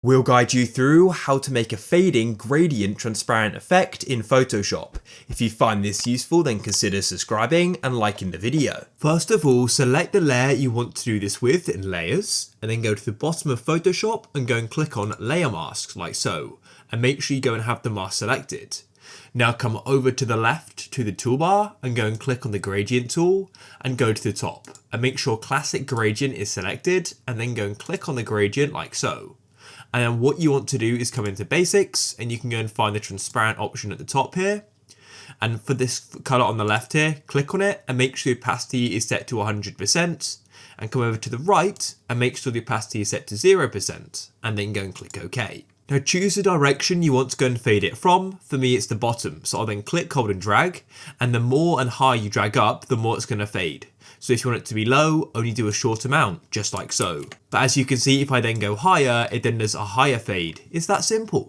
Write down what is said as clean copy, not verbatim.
We'll guide you through how to make a fading gradient transparent effect in Photoshop. If you find this useful, then consider subscribing and liking the video. First of all, select the layer you want to do this with in Layers, and then go to the bottom of Photoshop and go and click on Layer Masks like so, and make sure you go and have the mask selected. Now come over to the left to the toolbar and go and click on the gradient tool and go to the top and make sure classic gradient is selected, and then go and click on the gradient like so. And then what you want to do is come into basics and you can go and find the transparent option at the top here. And for this color on the left here, click on it and make sure the opacity is set to 100%, and come over to the right and make sure the opacity is set to 0%, and then go and click OK. Now choose the direction you want to go and fade it from. For me, it's the bottom. So I'll then click, hold and drag, and the more and higher you drag up, the more it's going to fade. So if you want it to be low, only do a short amount, just like so. But as you can see, if I then go higher, it then does a higher fade. It's that simple.